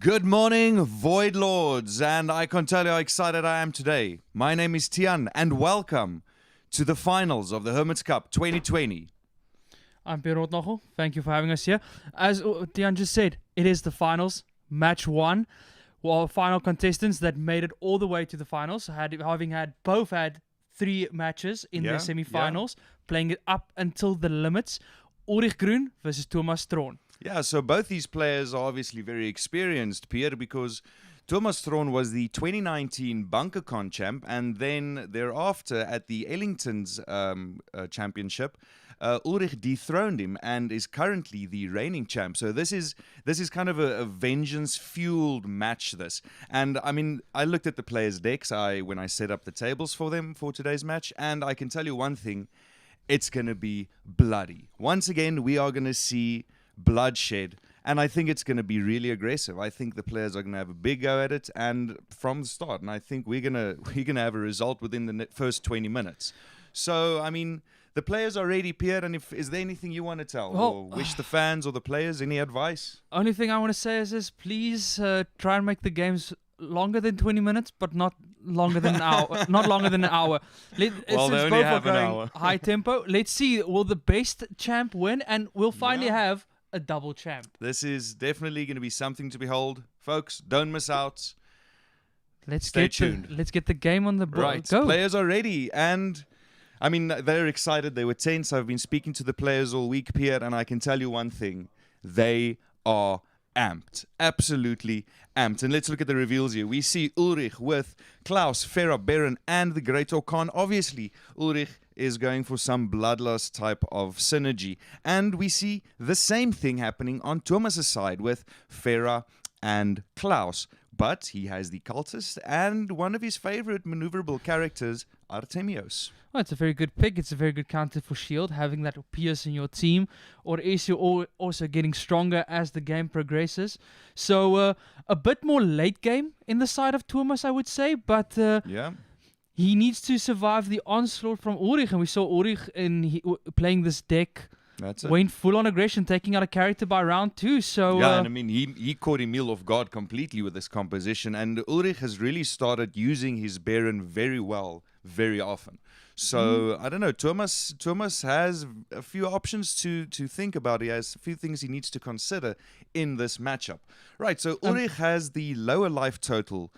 Good morning, Void Lords, and I can't tell you how excited I am today. My name is Tian, and welcome to the finals of the Hermit Cup 2020. I'm Pierre Nogel. Thank you for having us here. As Tian just said, it is the finals, match one. Well, final contestants that made it all the way to the finals, having had 3 matches in their semi-finals, playing it up until the limits. Ulrich Grun versus Thomas Theron. Yeah, so both these players are obviously very experienced, Pierre, because Thomas Theron was the 2019 BunkerCon champ, and then thereafter at the Elington's championship, Ulrich dethroned him and is currently the reigning champ. So this is kind of a vengeance-fueled match, this. And, I mean, I looked at the players' decks when I set up the tables for them for today's match, and I can tell you one thing, it's going to be bloody. Once again, we are going to see bloodshed, and I think it's going to be really aggressive. I think the players are going to have a big go at it, and from the start, and I think we're gonna have a result within the first 20 minutes. So, I mean, the players are ready, Pierre, and is there anything you want to tell or wish the fans or the players? Any advice? Only thing I want to say is please try and make the games longer than 20 minutes, but not longer than an hour. Not longer than an hour. Well, they only have an hour. High tempo. Let's see, will the best champ win, and we'll finally have a double champ. This is definitely going to be something to behold. Folks, don't miss out. Stay tuned. Let's get the game on the board. Right, Go. Players are ready, and I mean, they're excited. They were tense. I've been speaking to the players all week, Pierre, and I can tell you one thing. They are amped. Absolutely amped. And let's look at the reveals here. We see Ulrich with Klaus, Farah, Baron, and the Great Orkan. Obviously, Ulrich is going for some bloodlust type of synergy. And we see the same thing happening on Thomas's side with Farah and Klaus. But he has the cultist and one of his favorite maneuverable characters, Artemios. Well, it's a very good pick. It's a very good counter for Shield, having that Pierce in your team, or is you're also getting stronger as the game progresses. So a bit more late game in the side of Thomas, I would say, but he needs to survive the onslaught from Ulrich, and we saw Ulrich playing this deck. That's it. Went full on aggression, taking out a character by round 2. So and I mean, he caught Emil off guard completely with this composition, and Ulrich has really started using his Baron very well, very often. So I don't know. Thomas has a few options to think about. He has a few things he needs to consider in this matchup. Right. So Ulrich has the lower life total,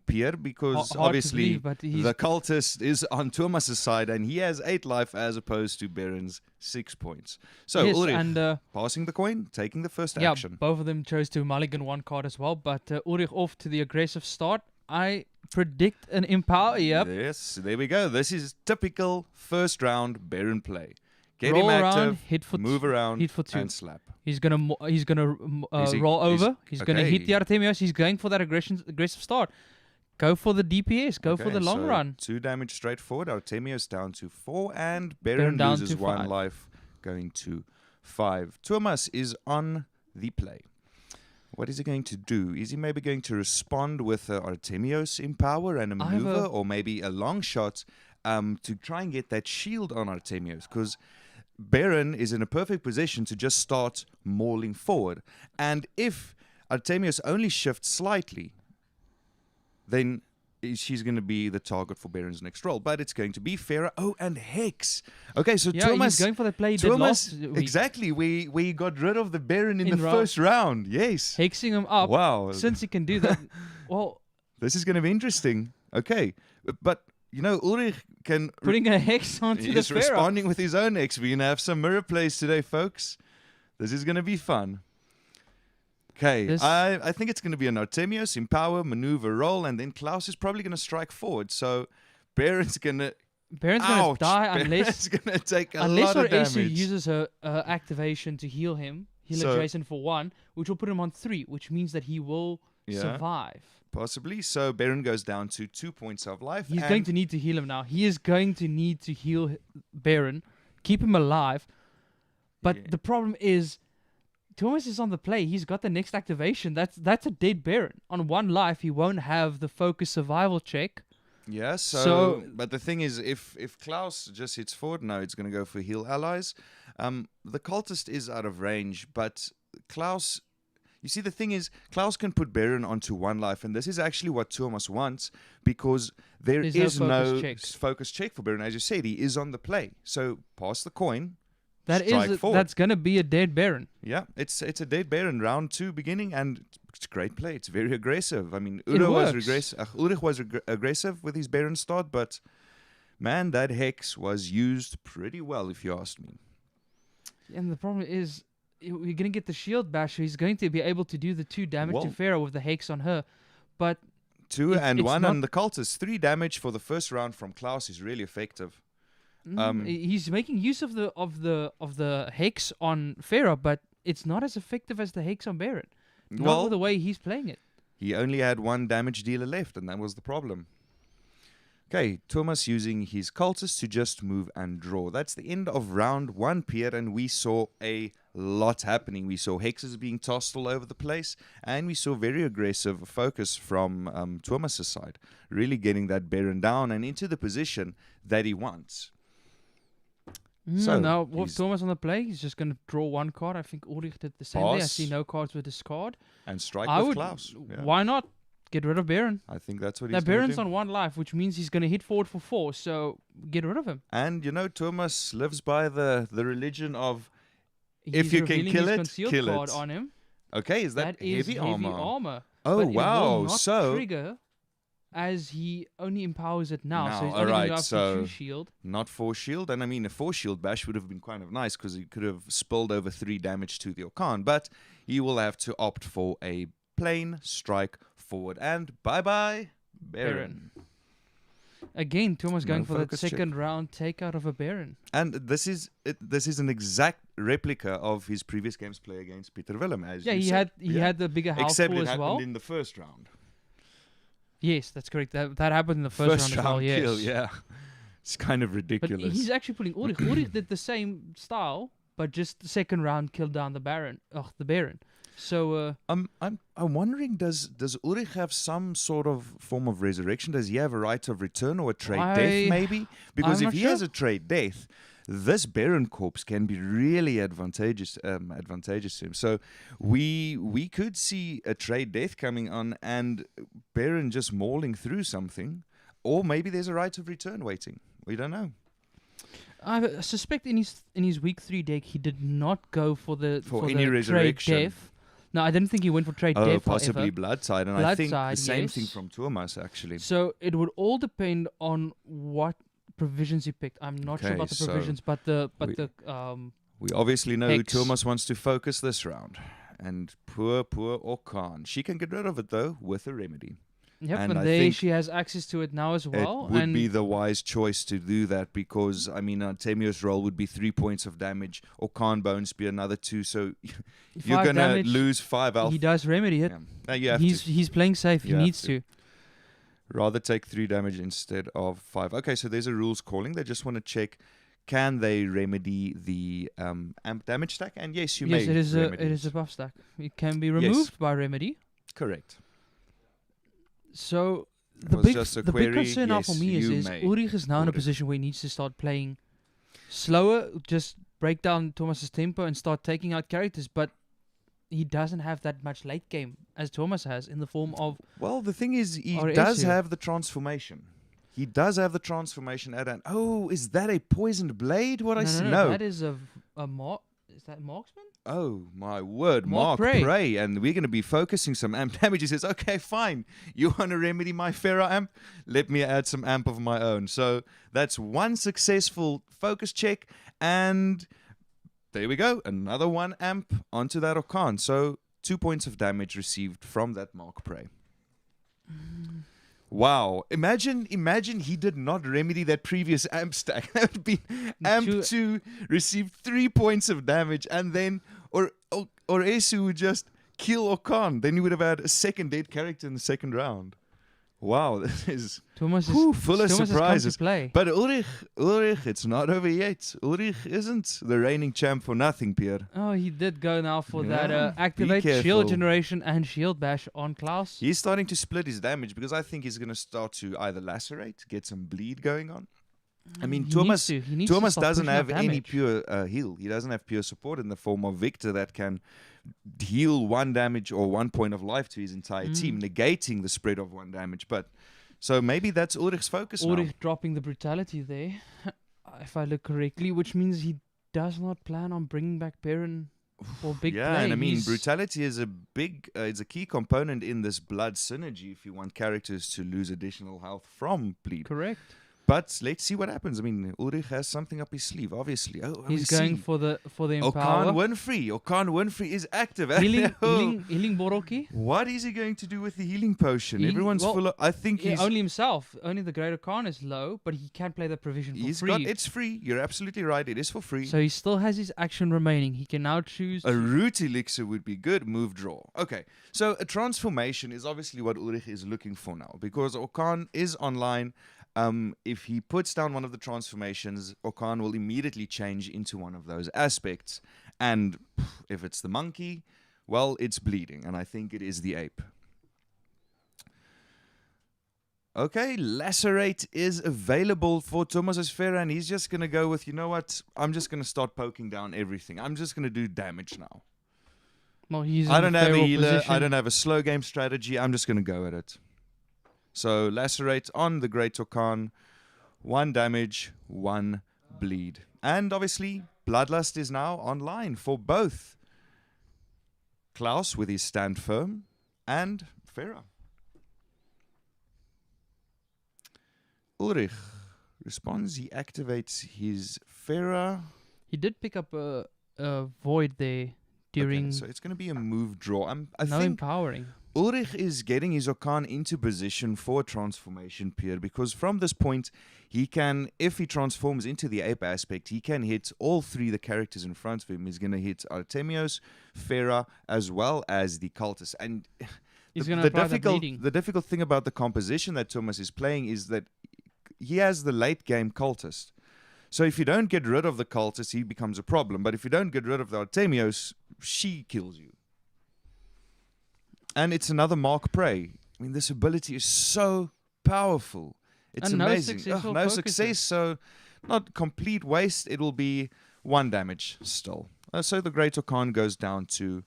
Pierre, because obviously the cultist is on Thomas's side, and he has 8 life as opposed to Baron's 6 points. So yes, Ulrich and, passing the coin, taking the first action. Both of them chose to mulligan 1 card as well, but Ulrich off to the aggressive start. I predict an Empower. Yep. Yes, there we go. This is typical first round Baron play. Get roll him active, around, hit for move around, hit for 2. and slap. He's gonna roll over. He's gonna hit the Artemios. He's going for that aggressive start. Go for the DPS. Go for the long run. 2 damage straight forward. Artemios down to 4, and Baron loses 1 life, going to 5. Thomas is on the play. What is he going to do? Is he maybe going to respond with Artemios Empower and a maneuver, or maybe a long shot to try and get that shield on Artemios? Because Baron is in a perfect position to just start mauling forward. And if Artemios only shifts slightly, then she's going to be the target for Baron's next roll. But it's going to be Farah. Oh, and Hex. Okay, so Thomas... he's going for the play he did last week. Exactly. We got rid of the Baron in the first round. Yes. Hexing him up. Wow. Since he can do that. Well... This is going to be interesting. Okay. But... You know, Ulrich can... Putting a Hex onto the Farah. He's responding with his own Hex. We're going to have some mirror plays today, folks. This is going to be fun. Okay, I think it's going to be an Artemios, Empower, Maneuver, Roll, and then Klaus is probably going to strike forward. So Baron's going to... Baron's going to die unless... going to take a lot of damage. Unless uses her activation to heal him. Heal Jason for 1, which will put him on 3, which means that he will survive. Possibly. So Baron goes down to 2 points of life. He's going to need to heal him now. He is going to need to heal Baron, keep him alive. But the problem is, Thomas is on the play. He's got the next activation. That's a dead Baron. On 1 life, he won't have the focus survival check. Yeah, so but the thing is, if Klaus just hits forward, no, it's going to go for heal allies. The cultist is out of range, but Klaus... You see, the thing is, Klaus can put Baron onto one life, and this is actually what Thomas wants, because There's is no no focus check. focus check for Baron. As you said, he is on the play. So pass the coin. That strike is forward. that's gonna be a dead Baron. Yeah, it's a dead Baron, round 2 beginning, and it's great play. It's very aggressive. I mean, It Ulrich works. was aggressive with his Baron start, but man, that Hex was used pretty well, if you ask me. And the problem is, we're gonna get the shield basher. He's going to be able to do the 2 damage to Well- Pharaoh with the Hex on her, but 2 and it's 1 not- on the cultist. 3 damage for the first round from Klaus is really effective. he's making use of the Hex on Pharaoh, but it's not as effective as the Hex on Baron. Not Well, with the way he's playing it. he only had 1 damage dealer left, and that was the problem. Okay, Thomas using his cultists to just move and draw. That's the end of round 1, Pierre, and we saw a lot happening. We saw hexes being tossed all over the place, and we saw very aggressive focus from Thomas's side, really getting that Baron down and into the position that he wants. So, Now, with he's- Thomas on the play, he's just going to draw 1 card. I think Ulrich did the same there. I Pass. see no cards with discard. And strike I with would. Klaus. Yeah, Why not get rid of Baron? I think that's what he's That going Baron's to do. on 1 life, which means he's going to hit forward for 4. So get rid of him. And, Thomas lives by the religion of, If He's you can revealing kill his it, concealed kill card it. on him. okay, is that is heavy armor? But Oh, it wow. will not So, trigger, as he only empowers it now. So he's Now, only going alright, to go after so 2 shield. not 4 shield. And I mean, a 4 shield bash would have been kind of nice because he could have spilled over 3 damage to the Orkan. But he will have to opt for a plain strike forward. And bye-bye, Baron. Again, Thomas No going for that focus check. second round takeout of a Baron. And this is an exact replica of his previous game's play against Peter Willem, as Yeah, you he said. had the bigger house Except pool it as happened well. in the first round. Yes, that's correct. That happened in the first round as well. Yes. kill, yeah. It's kind of But ridiculous. he's actually pulling Ulrich. Ulrich did the same style, but just the second round killed down the Baron. The Baron. So I'm wondering, does Ulrich have some sort of form of resurrection? Does he have a right of return or a trade death maybe? Because I'm if not he has sure. a trade death, this Baron corpse can be really advantageous to him. So we could see a trade death coming on and Baron just mauling through something, or maybe there's a right of return waiting. We don't know. I suspect in his week 3 deck he did not go for the any the resurrection. trade death. No, I didn't think he went for trade Oh, death. possibly however. blood side, and I think the Blood same side, thing yes. from Thomas actually. So it would all depend on what provisions he picked. I'm not sure Okay, about the so provisions, but We obviously know who Hex. Thomas wants to focus this round. And poor Orkan. She can get rid of it, though, with a remedy. yep, and and I there think she has access to it now as well. it would and be the wise choice to do that because, I mean, Temio's roll would be 3 points of damage. Orkan Bones be another 2. So you're 5 going to damage, lose 5 health. he does remedy it. Yeah. No, you have He's playing safe. He You have needs to. to. rather take 3 damage instead of 5. Okay, so there's a rules calling. They just want to check, can they remedy the amp damage stack? And yes, you Yes, may it is remedy a buff stack. It can be removed by remedy. Correct. So was just a the query, big concern now for yes, me you is may Ulrich is now in a order. position where he needs to start playing slower, just break down Thomas's tempo and start taking out characters, but he doesn't have that much late game as Thomas has in the form of Well, the thing is, he Or does is he? have the transformation. He does have the transformation at an. Oh, is that a poisoned blade? What I see? no, that is a mark. Is that marksman? Oh my word, Mark Mark Prey. Prey, and we're going to be focusing some amp damage. He says, "Okay, fine. You want to remedy my Pharaoh amp? Let me add some amp of my own." So that's 1 successful focus check, and there we go. Another 1 amp onto that Orkan. So 2 points of damage received from that Mark Prey. Wow. Imagine he did not remedy that previous amp stack. That would be amp 2 received 3 points of damage, and then or Esu would just kill Orkan. Then you would have had a second dead character in the second round. Wow, this is Thomas is full of Thomas has come surprises. to play. But Ulrich, it's not over yet. Ulrich isn't the reigning champ for nothing, Pierre. Oh, he did go now for Yeah, that be activate careful. shield generation and shield bash on Klaus. He's starting to split his damage because I think he's going to start to either lacerate, get some bleed going on. I mean, He Thomas needs to. He needs to Thomas start doesn't pushing out have any damage. pure heal. He doesn't have pure support in the form of Victor that can heal 1 damage or 1 point of life to his entire team, negating the spread of 1 damage. But so maybe that's Ulrich's focus now. Ulrich dropping the brutality there, if I look correctly, which means he does not plan on bringing back Perrin for big Yeah, play. and I mean, He's- brutality is it's a key component in this blood synergy if you want characters to lose additional health from bleed. Correct. But let's see what happens. I mean, Ulrich has something up his sleeve, obviously. Oh, He's going for the empower. Okan Winfrey is active. Healing Boroki. What is he going to do with the healing potion? He- Everyone's well, full of... I think Yeah, he's... only himself. Only the Great Khan is low, but he can play that provision for He's free. got... It's free. You're absolutely right. It is for free. So he still has his action remaining. He can now choose. A root elixir would be good. Move, draw. Okay. So a transformation is obviously what Ulrich is looking for now. Because Okan is online. If he puts down one of the transformations, Okan will immediately change into one of those aspects. And if it's the monkey, well, it's bleeding. And I think it is the ape. Okay, Lacerate is available for Thomas Theron, and he's just going to go with, you know what, I'm just going to start poking down everything. I'm just going to do damage now. Well, he's I in don't the have a favourable healer. position. I don't have a slow game strategy. I'm just going to go at it. So, Lacerate on the Great Okan. 1 damage, 1 bleed. And obviously, Bloodlust is now online for both Klaus with his stand firm and Farah. Ulrich responds. He activates his Farah. He did pick up a void there during Okay, so it's going to be a move draw. I no think empowering. Ulrich is getting his Okan into position for a transformation period because from this point, he can, if he transforms into the ape aspect, he can hit all 3 the characters in front of him. He's going to hit Artemios, Farah, as well as the cultist. And He's going to apply the bleeding. the difficult thing about the composition that Thomas is playing is that he has the late game cultist. So if you don't get rid of the cultist, he becomes a problem. But if you don't get rid of the Artemios, she kills you. And it's another Mark Prey. I mean, this ability is so powerful. It's And no amazing. successful No focuses. success, so not complete waste. It will be 1 damage still. So the Great Okan goes down to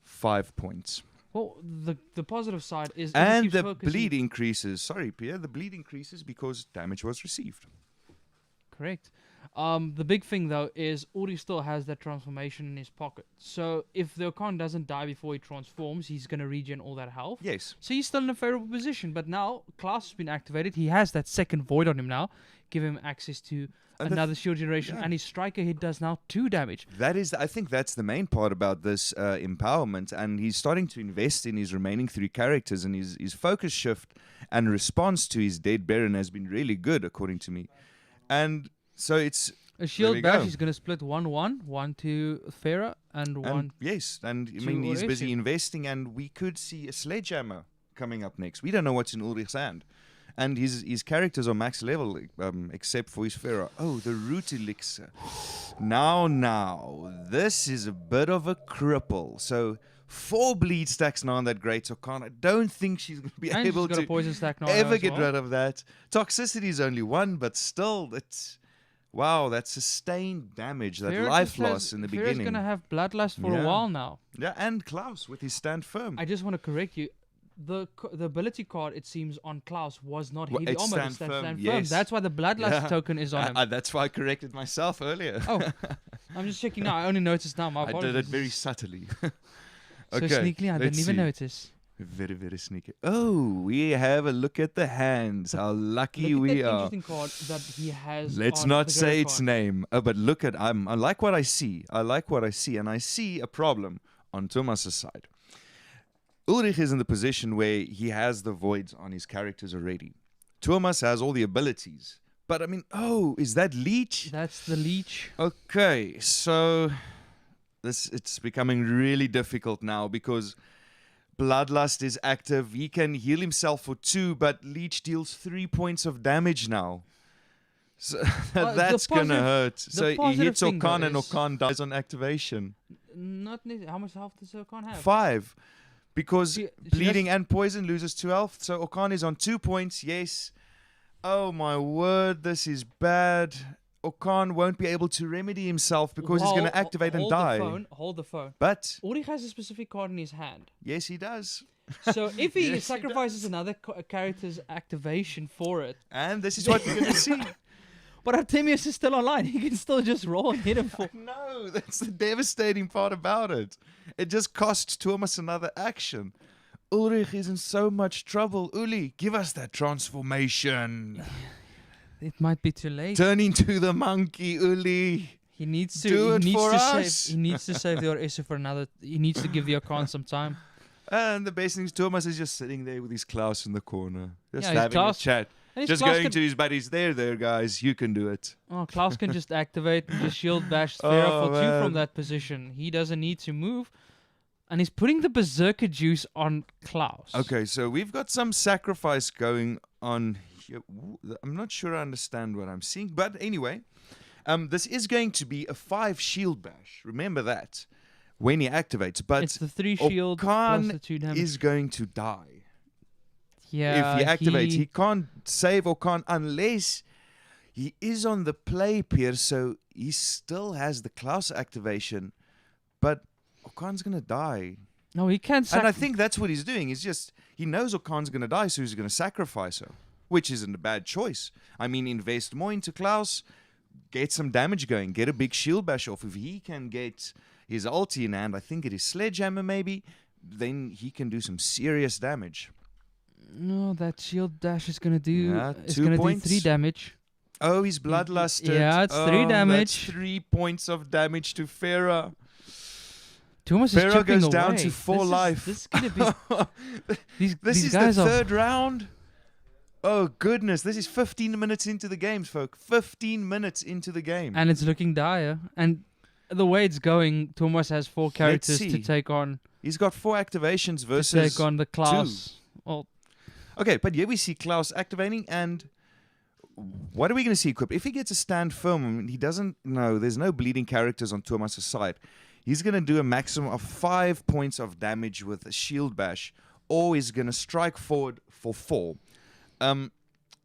5 points. Well, the positive side is And keeps the focusing- bleed increases. Sorry, Pierre. The bleed increases because damage was received. Correct. The big thing though is Uri still has that transformation in his pocket. So if the Okan doesn't die before he transforms, he's gonna regen all that health. Yes. So he's still in a favorable position. But now Klaus has been activated. He has that second void on him now. Give him access to And the another shield generation, yeah. and his striker hit does now 2 damage. That is, I think that's the main part about this empowerment, and he's starting to invest in his remaining 3 characters, and his focus shift and response to his dead Baron has been really good, according to me. And so it's A shield we bash go. is gonna split 1-1, 1 to Farah, and 1. yes, and I to mean he's busy Ulrich. investing, and we could see a sledgehammer coming up next. We don't know what's in Ulrich's hand. And his characters are max level, except for his Pharaoh. Oh, the root elixir. Now, this is a bit of a cripple. So, 4 bleed stacks now on that Great Okan. I don't think she's going to be And she's able got a to poison stack now ever as get well. rid of that. Toxicity is only 1, but still, that's sustained damage, that Farah life just has- loss in the Farah's beginning. gonna have bloodlust for Yeah. a while now. Yeah, and Klaus with his stand firm. I just want to correct you. The ability card, it seems, on Klaus was not Well, heavy it's armor. stand It's that firm, stand firm. yes. That's why the bloodlust token is on him. That's why I corrected myself earlier. Oh, I'm just checking now. I only noticed now. My I apologies. did it very subtly. So sneakily, I didn't even notice. Very, very sneaky. Oh, we have a look at the hands. How lucky Look at we that are. interesting card that he has. Let's on not the say Great its Khan. name. But look at, I like what I see. I like what I see. And I see a problem on Thomas's side. Ulrich is in the position where he has the voids on his characters already. Thomas has all the abilities. But I mean, is that Leech? That's the leech. Okay, so it's becoming really difficult now because Bloodlust is active. He can heal himself for 2, but Leech deals 3 points of damage now. So the that's gonna positive- hurt. So he positive hits thing, though, Okan and is- Okan dies on activation. Not how much health does Okan have? 5. Because She bleeding and poison loses 2 health. So Okan is on 2 points, yes. Oh my word, this is bad. Okan won't be able to remedy himself because he's going to activate and die. Hold the phone. But Ulrich has a specific card in his hand. yes, he does. So if he Yes, sacrifices another character's activation for it, And this is what we're going to see. but Artemius is still online. He can still just roll and hit him for. No, that's the devastating part about it. It just costs Thomas another action. Ulrich is in so much trouble. Uli, give us that transformation. It might be too late. Turn into the monkey, Uli. He needs to. Do it for us. Save. He needs to save the Oresu for another. He needs to give the Okan some time. And the best thing is Thomas is just sitting there with his Klaus in the corner. Just Yeah, his having Klaus- a chat. And his Just Klaus going can- to his buddies. There, guys. You can do it. Oh, Klaus can just activate and just shield bash Sphera Oh, for 2 from man. that position. He doesn't need to move. And he's putting the Berserker juice on Klaus. Okay, so we've got some sacrifice going on here. I'm not sure I understand what I'm seeing. But anyway, this is going to be a 5 shield bash. Remember that. When he activates. But It's the 3 shield plus the Okan 2 damage. is going to die. Yeah, If he activates, he can't save Okan unless he is on the play pier, so he still has the Klaus activation, but Okan's gonna die. No, he can't. And I think that's what he's doing. He's just he knows Okan's gonna die, so he's gonna sacrifice her, which isn't a bad choice. I mean, invest more into Klaus, get some damage going, get a big shield bash off. If he can get his ulti in hand, I think it is Sledgehammer maybe, then he can do some serious damage. No, that shield dash is gonna do. Yeah, It's 2 gonna points. do 3 damage. Oh, he's bloodlusted. Yeah, it's 3 Oh, damage. That's 3 points of damage to Farah. Thomas is Farah chipping goes away. down to 4 life. This is gonna be. This these is guys the are. 3rd round. Oh, goodness. This is 15 minutes into the games, folk. 15 minutes into the game. And it's looking dire. And the way it's going, Thomas has 4 characters to see. take on. He's got 4 activations To versus... take on the Klaus. Well, Okay, but here we see Klaus activating, and what are we going to see equipped? If he gets a stand firm, I mean, he doesn't... No, there's no bleeding characters on Thomas' side. He's going to do a maximum of 5 points of damage with a shield bash, or he's going to strike forward for 4.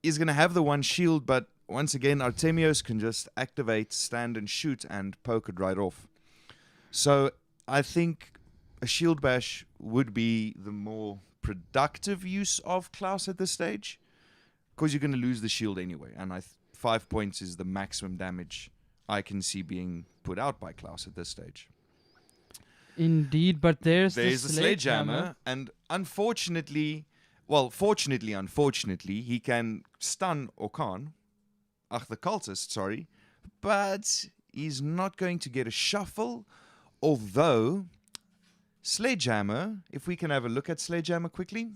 He's going to have the 1 shield, but once again, Artemios can just activate, stand and shoot, and poke it right off. So I think a shield bash would be the more productive use of Klaus at this stage, because you're going to lose the shield anyway, and 5 points is the maximum damage I can see being put out by Klaus at this stage. indeed, but there's the the sledgehammer, and unfortunately, unfortunately, he can stun Okan, the cultist, sorry, but he's not going to get a shuffle, although Sledgehammer, if we can have a look at Sledgehammer quickly.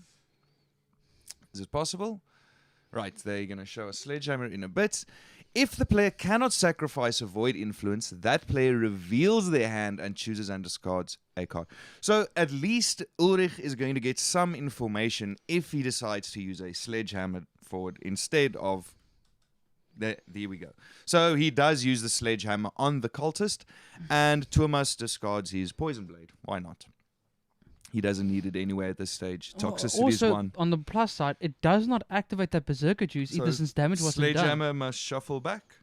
Is it possible? Right, they're going to show us Sledgehammer in a bit. If the player cannot sacrifice a Void Influence, that player reveals their hand and chooses and discards a card. So at least Ulrich is going to get some information if he decides to use a Sledgehammer forward instead of... There we go. So he does use the Sledgehammer on the cultist, and Thomas discards his Poison Blade. Why not? He doesn't need it anyway at this stage. Toxicity is also, 1. on the plus side, it does not activate that Berserker juice either, since damage wasn't done. Sledgehammer must shuffle back.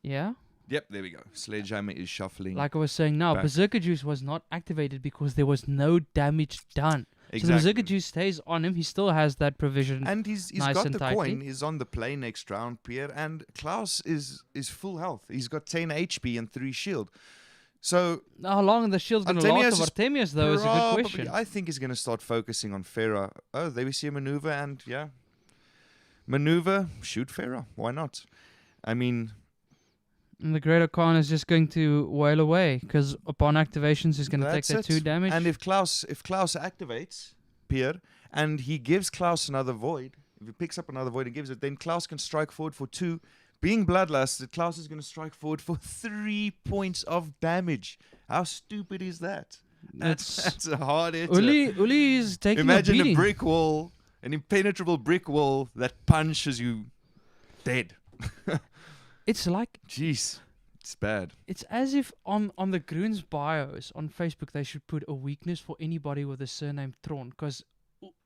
Yeah? Yep, there we go. Sledgehammer is shuffling. Like I was saying now, back. Berserker juice was not activated because there was no damage done. So the Exactly. Berserker juice stays on him. He still has that provision. And he's nice got and the tightly. coin. He's on the play next round, Pierre. And Klaus is full health. He's got 10 HP and 3 shield. So How long the shield's going to Artemius last of Artemius, though, is a good probably- question. I think he's going to start focusing on Farah. Oh, there we see a maneuver, and yeah. Maneuver, shoot Farah. Why not? I mean, And the Greater Khan is just going to wail away, because upon activations, he's going to take that's that 2 it. damage. And if Klaus activates, Pierre, and he gives Klaus another void, if he picks up another void and gives it, then Klaus can strike forward for 2. Being bloodlusted, Klaus is going to strike forward for 3 points of damage. How stupid is that? That's a hard hit. Uli is taking Imagine a a beating. brick wall, an impenetrable brick wall that punches you dead. It's like, Jeez, it's bad. it's as if on the Grun's bios on Facebook, they should put a weakness for anybody with the surname Tron, because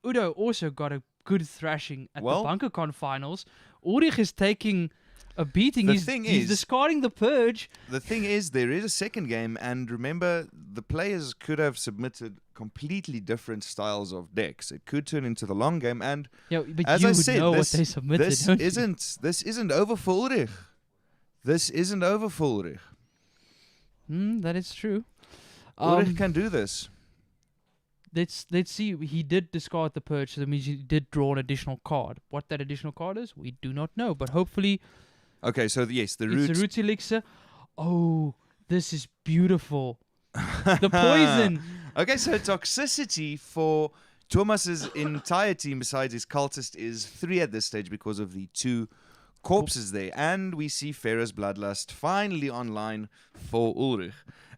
Udo also got a good thrashing at Well- the BunkerCon finals. Ulrich is taking a beating. The He's thing he's is- discarding the purge. The thing is, there is a second game, and remember, the players could have submitted completely different styles of decks. It could turn into the long game, and Yeah, but as you I would said, know this, what they submitted. this don't you? isn't over for Ulrich. This isn't over for Ulrich. That is true. Ulrich can do this. Let's see. He did discard the purge, so that means he did draw an additional card. What that additional card is, we do not know. But hopefully, Okay, so yes, the it's root. the root elixir. Oh, this is beautiful. The poison. Okay, so toxicity for Thomas's entire team, besides his cultist, is 3 at this stage because of the 2 corpses there. And we see Pharaoh's Bloodlust finally online for Ulrich.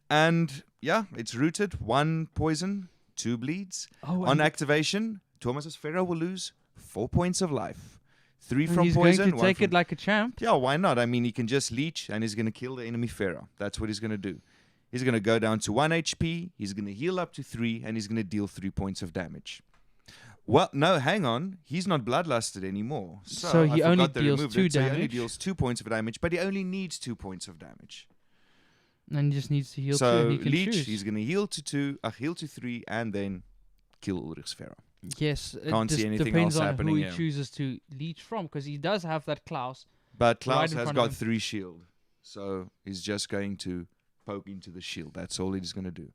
And yeah, it's rooted. 1 poison, 2 bleeds. Oh, On and activation, Thomas's Pharaoh will lose 4 points of life. 3 and from he's poison. going to 1 take from it like a champ. Yeah, why not? I mean, he can just leech and he's going to kill the enemy Pharaoh. That's what he's going to do. He's going to go down to 1 HP, he's going to heal up to 3, and he's going to deal 3 points of damage. Well, no, hang on. He's not bloodlusted anymore. So he I only forgot they deals removed 2 it. So he only damage. deals 2 points of damage, but he only needs 2 points of damage. And he just needs to heal So too. He can leech, choose. he's going to heal to 3, and then kill Ulrich's Pharaoh. Yes, it Can't see just anything depends else on happening who he here. chooses to leech from, because he does have that Klaus. But Klaus in has front of got him. 3 shield, so he's just going to poke into the shield. That's all he's going to do.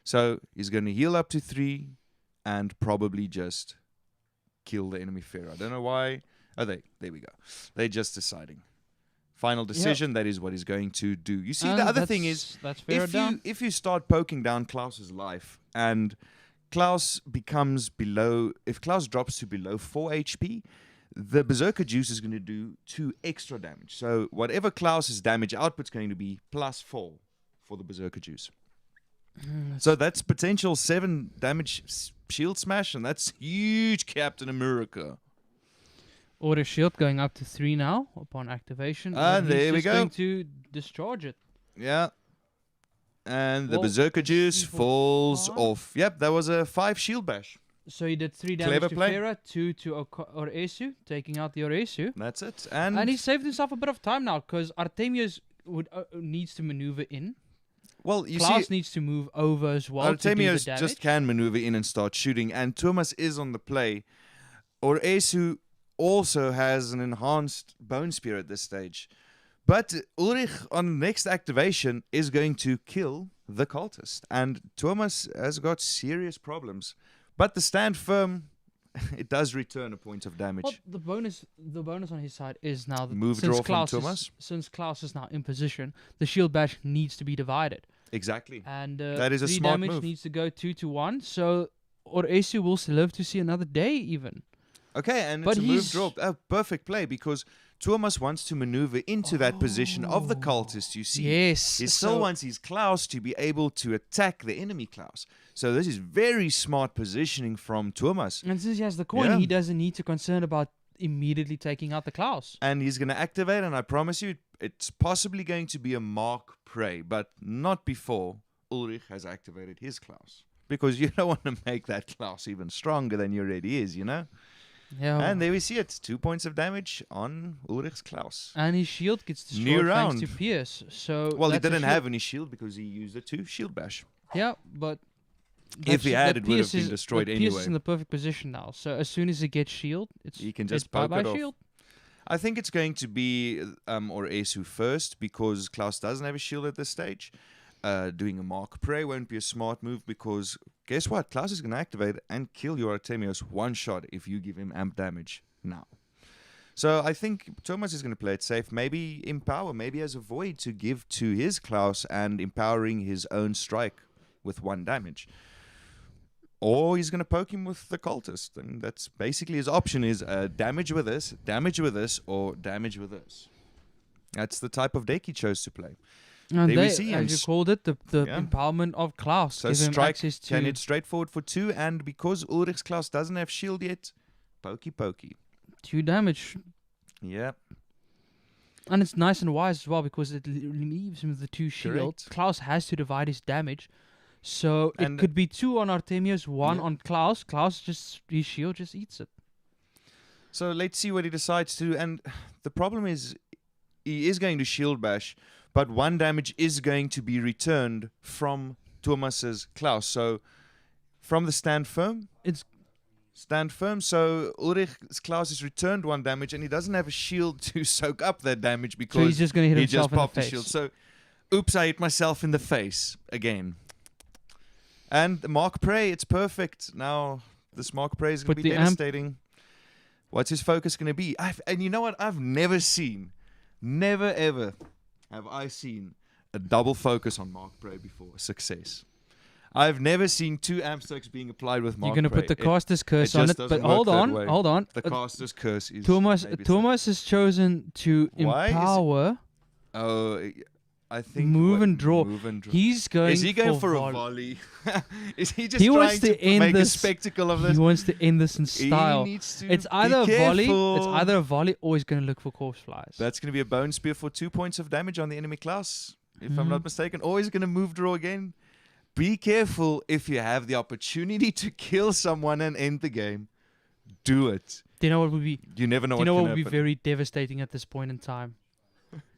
So he's going to heal up to 3 and probably just kill the enemy Pharaoh. I don't know why. Oh, there we go. They're just deciding. Final decision, that is what he's going to do. You see, the And other thing is, that's fair down. if you start poking down Klaus's life and Klaus becomes below, if Klaus drops to below 4 HP, the Berserker Juice is going to do 2 extra damage. So whatever Klaus's damage output's going to be plus 4 for the Berserker Juice. So that's potential 7 damage shield smash, and that's huge, Captain America. Order shield going up to 3 now upon activation. And he's there we just go. going to discharge it. Yeah. And the Well, Berserker let's Juice see for falls 5. off. Yep, that was a 5 shield bash. So he did 3 Clever damage to play. Pharaoh, 2 to Oresu, taking out the Oresu. That's it. And he saved himself a bit of time now, because Artemius needs to maneuver in. well, you Klaus see, needs to move over as well to do the Artemius damage. just can maneuver in and start shooting, and Thomas is on the play. Oresu also has an enhanced Bone Spear at this stage. But Ulrich, on the next activation, is going to kill the cultist. And Thomas has got serious problems. But the stand firm, it does return a point of damage. Well, the bonus on his side is now that Move since draw from Klaus Thomas? since Klaus is now in position, the shield bash needs to be divided, Exactly. and That is a 3 smart damage move. needs to go 2 to 1. So Oresu will live to see another day, even. Okay, and But it's a move he's- draw. A perfect play, because Thomas wants to maneuver into that position of the cultist, you see. Yes, He still wants his Klaus to be able to attack the enemy Klaus. So this is very smart positioning from Thomas. And since he has the coin, Yeah. he doesn't need to concern about immediately taking out the Klaus. And he's going to activate, and I promise you, it's possibly going to be a mark prey, but not before Ulrich has activated his Klaus. Because you don't want to make that Klaus even stronger than he already is, you know? Yeah. And there we see it. 2 points of damage on Ulrich's Klaus. And his shield gets New destroyed thanks round. to Pierce. So Well, he that's a didn't shield. have any shield because he used it to shield bash. Yeah, but If he that's- had, that it would have Pierce been is- destroyed but Pierce anyway. is in the perfect position now. So as soon as he gets shield, He can it's just poke bye-bye it off. shield. I think it's going to be Oresu first, because Klaus doesn't have a shield at this stage. Doing a mark prey won't be a smart move, because guess what? Klaus is going to activate and kill your Artemios one shot if you give him amp damage now. So I think Thomas is going to play it safe. Maybe empower, maybe as a void to give to his Klaus and empowering his own strike with 1 damage. Or he's going to poke him with the cultist. And that's basically his option is damage with this, or damage with this. That's the type of deck he chose to play. And There we they, see as you him. called it, the Yeah. empowerment of Klaus. So give him strike access to can hit straightforward for 2, and because Ulrich's Klaus doesn't have shield yet, pokey. 2 damage. Yeah. And it's nice and wise as well, because it leaves him with the 2 shield. Correct. Klaus has to divide his damage. So And- it could be 2 on Artemius, 1 Yeah. on Klaus. Klaus just, his shield just eats it. So let's see what he decides to do. And the problem is, he is going to shield bash, but 1 damage is going to be returned from Thomas's Klaus. So from the stand firm, It's stand firm. So Ulrich's Klaus is returned 1 damage, and he doesn't have a shield to soak up that damage because so he's just gonna hit he just himself in the popped the face. shield. So, oops, I hit myself in the face again. And the Mark Prey, it's perfect. Now this Mark Prey is going Put to be the amp- devastating. What's his focus going to be? And you know what? I've never ever have I seen a double focus on Mark Prey before. Success. I've never seen 2 amp stokes being applied with Mark You're gonna Prey. put the caster's curse on just it, but doesn't work hold that on, way. hold on. The caster's curse is Thomas maybe Thomas has chosen to Why is it- empower, Oh, I think move and draw. Move and draw. He's going. Is he going for a volley. volley? Is he just He trying wants to end make this- a spectacle of this? He wants to end this in He style. needs to It's be either a volley. It's careful. either a volley or he's gonna look for corpse flies. That's going to be a bone spear for 2 points of damage on the enemy class, if I'm Mhm. not mistaken. Or he's going to move draw again. Be careful if you have the opportunity to kill someone and end the game. Do it. Do you know what would be? You never know Do you know what what can would be happen. very devastating at this point in time?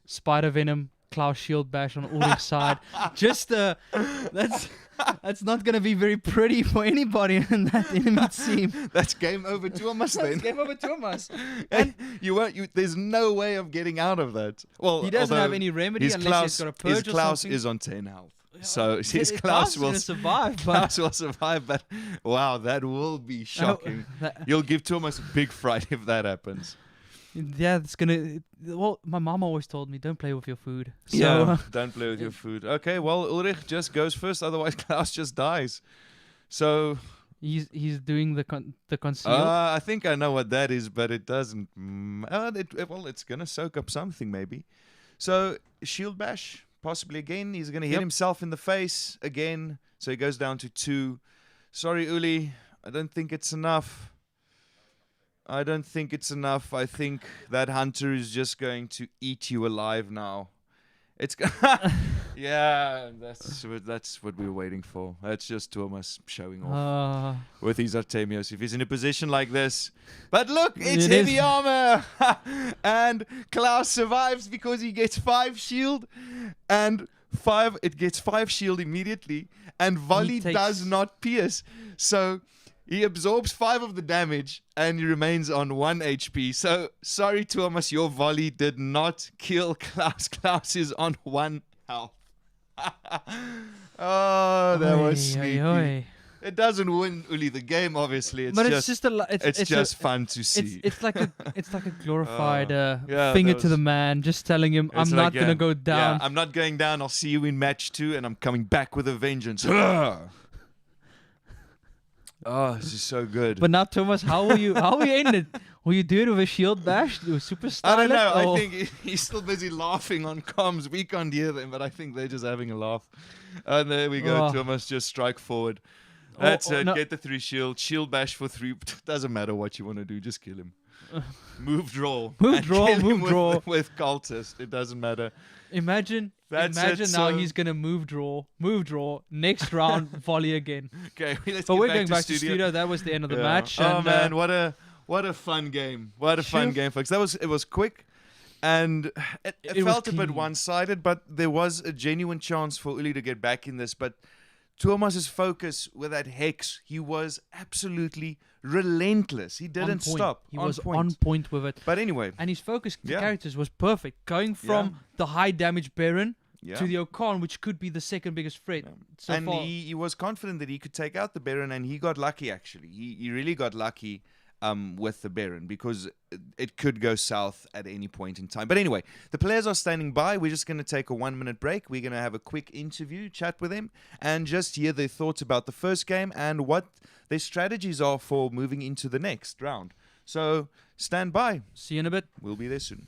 Spider Venom, Klaus Shield Bash on Ulrich's side. Just that's not gonna be very pretty for anybody in that enemy team. That's game over to us then. Game over Thomas. And there's no way of getting out of that. Well, He doesn't have although any remedy his unless Klaus, he's got a purge his or Klaus something. is on 10 health. So his Klaus Klaus is will gonna survive, but Klaus will survive, but wow, that will be shocking. You'll give Thomas a big fright if that happens. yeah, it's gonna. Well, my mom always told me, don't play with your food. So Don't play with your food. Okay, well, Ulrich just goes first, otherwise Klaus just dies. So, he's doing the conceal. I think I know what that is, but it doesn't. Well, it's gonna soak up something maybe. So, shield bash, possibly again. He's gonna hit himself in the face again. So he goes down to 2. Sorry, Uli, I don't think it's enough. I don't think it's enough. I think that hunter is just going to eat you alive now. It's yeah, that's what we were waiting for. That's just Thomas showing off with his Artemios. If he's in a position like this, but look, it's It heavy is. armor, and Klaus survives because he gets 5 shield, and 5. It gets 5 shield immediately, and volley takes- does not pierce. So he absorbs 5 of the damage and he remains on 1 HP. So, sorry, Thomas, your volley did not kill Klaus. Klaus is on 1 health. Oh, that was sneaky. It doesn't win Uli the game, obviously. It's But just, it's just fun to see. It's like a glorified yeah, finger that to the was- man, just telling him, It's I'm like, not gonna go down. Yeah, I'm not going down. I'll see you in match 2, and I'm coming back with a vengeance. Oh, this is so good. But now, Thomas, how will you end it? Will you do it with a shield bash? Do a super I don't style know. it, or- I think he's still busy laughing on comms. We can't hear them, but I think they're just having a laugh. And there we go. Oh. Thomas just strike forward. That's it. no. Get the 3 shield. Shield bash for 3. Doesn't matter what you want to do. Just kill him. Move draw. Move And draw, kill him move with- draw. With cultist. It doesn't matter. Imagine That's now it, so- he's gonna move draw. Next round, volley again. Okay, let's But get we're back going to back to studio. That was the end of the match. Oh and, man, what a fun game! What a fun game, folks! It was quick, and it It was felt a bit clean. one-sided, but there was a genuine chance for Uli to get back in this. But Thomas's focus with that hex, he was absolutely relentless. He on didn't point. stop. He on was point. on point with it. But anyway, And his focus Yeah. characters was perfect. Going from the high damage Baron yeah. to the Okan, which could be the second biggest threat so and far. he was confident that he could take out the Baron, and he got lucky. Actually, he really got lucky with the Baron, because it could go south at any point in time. But anyway, the players are standing by. We're just going to take a 1-minute break. We're going to have a quick interview, chat with them, and just hear their thoughts about the first game and what their strategies are for moving into the next round. So stand by. See you in a bit. We'll be there soon.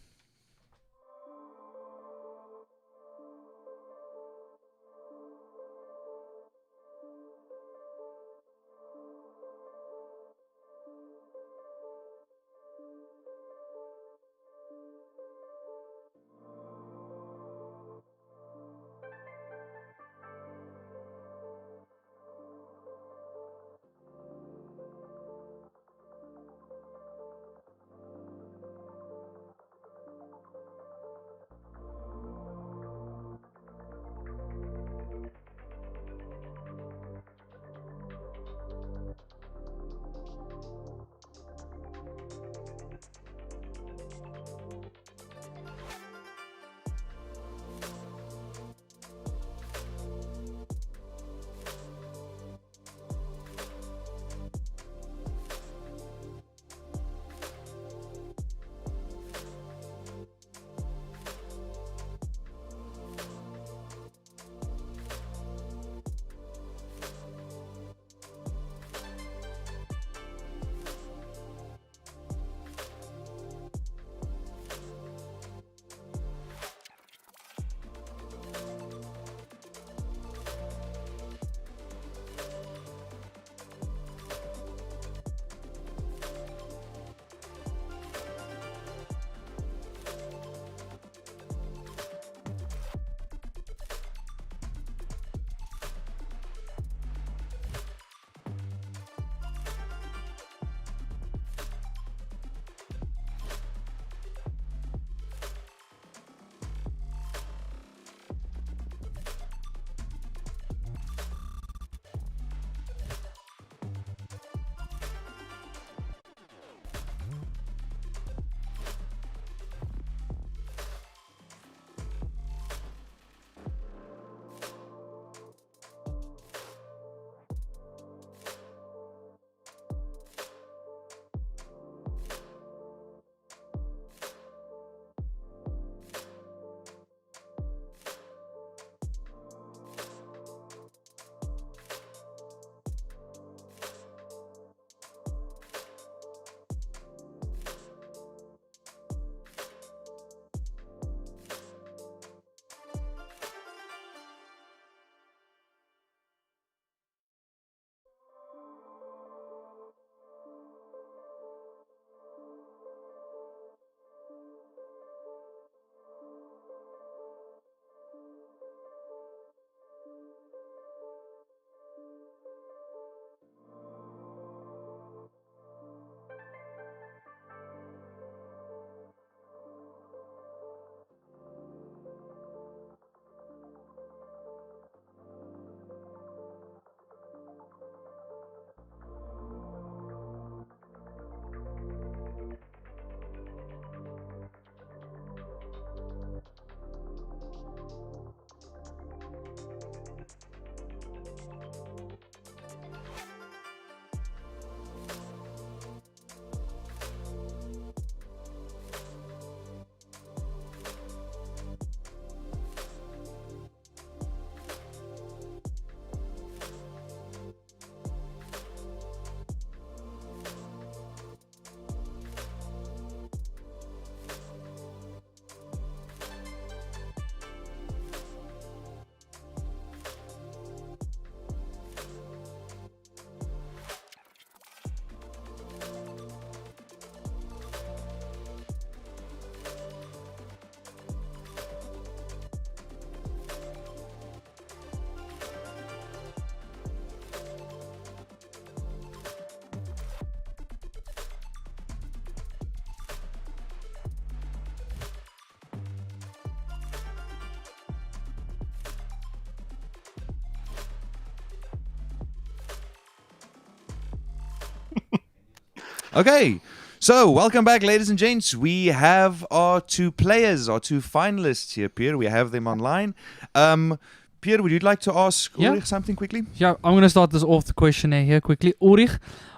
Okay, so welcome back, ladies and gents. We have our two players, our two finalists here, Pierre. We have them online. Pierre, would you like to ask Ulrich something quickly? Yeah, I'm going to start this off the questionnaire here quickly. Ulrich,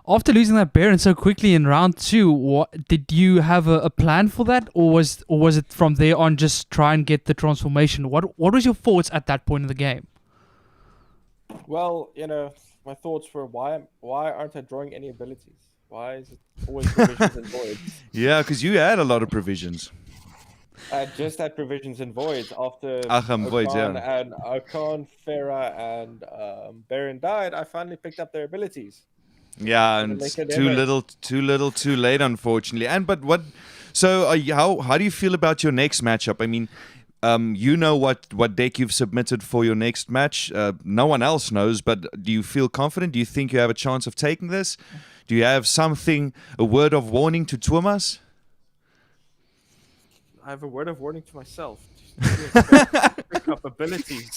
after losing that Baron so quickly in round 2, did you have a plan for that, or was it from there on just try and get the transformation? What was your thoughts at that point in the game? Well, my thoughts were why aren't I drawing any abilities? Why is it always provisions and voids? Yeah, because you had a lot of provisions. I just had provisions and voids after voids, yeah. and Okan, Farah, and Baron died. I finally picked up their abilities. Yeah, and it's too little, too late, unfortunately. So how do you feel about your next matchup? I mean, you know what deck you've submitted for your next match. No one else knows, but do you feel confident? Do you think you have a chance of taking this? Do you have a word of warning to Thomas? I have a word of warning to myself. Pick up abilities.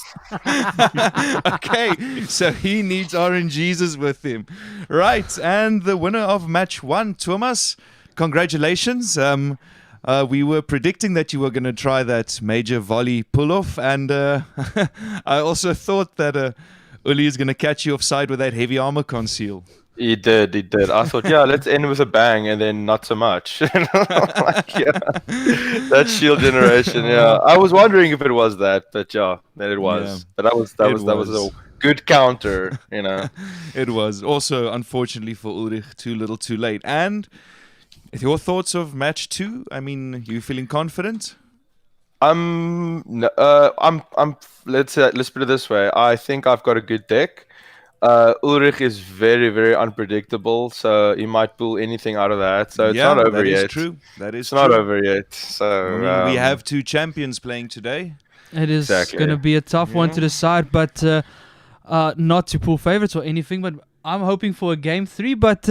Okay, so he needs RNGs with him. Right, and the winner of match 1, Thomas, congratulations. We were predicting that you were going to try that major volley pull-off, and I also thought that Uli is going to catch you offside with that heavy armor conceal. He did. I thought, let's end with a bang, and then not so much. That shield generation. Yeah, I was wondering if it was that, but then it was. Yeah. But that was a good counter. It was also, unfortunately for Ulrich, too little, too late. And your thoughts of match 2? I mean, you feeling confident? Let's put it this way. I think I've got a good deck. Ulrich is very, very unpredictable, so he might pull anything out of that. So it's not over yet. That is true. Not over yet. So we have 2 champions playing today. It is going to be a tough one to decide, but not to pull favorites or anything. But I'm hoping for a game 3. But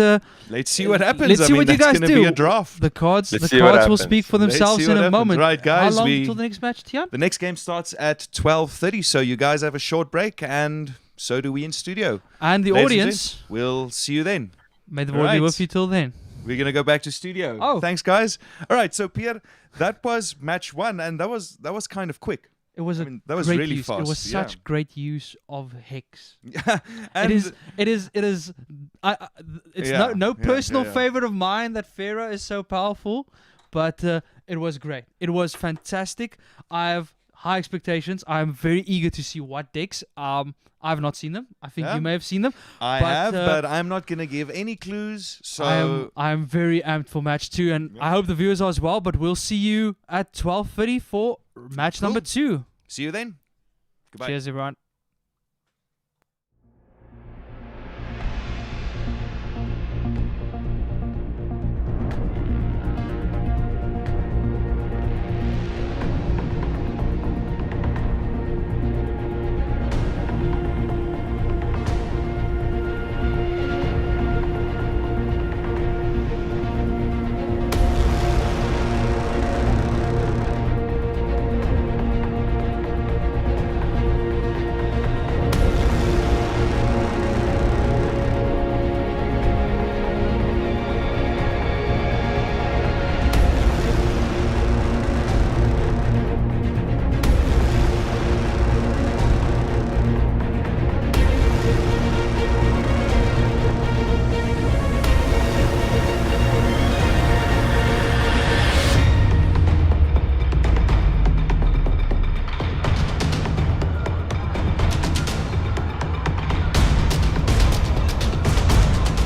let's see what happens. Let's see what you guys do. Be a draft. The cards will speak for themselves in a moment. Right, guys. How long until the next match, Tian? The next game starts at 12:30. So you guys have a short break, and so do we in studio. And the audience. We'll see you then. May the Lord be with you till then. We're going to go back to studio. Oh. Thanks, guys. All right, so Pierre, that was match 1, and that was kind of quick. It was that was really use. fast. It was such great use of Hex. And it is. It's no personal favorite of mine that Farah is so powerful, but it was great. It was fantastic. I have high expectations. I'm very eager to see what decks. I've not seen them. I think you may have seen them. I have, but I'm not going to give any clues. So I'm very amped for match 2, and I hope the viewers are as well. But we'll see you at 12:30 for match number 2. See you then. Goodbye. Cheers, everyone.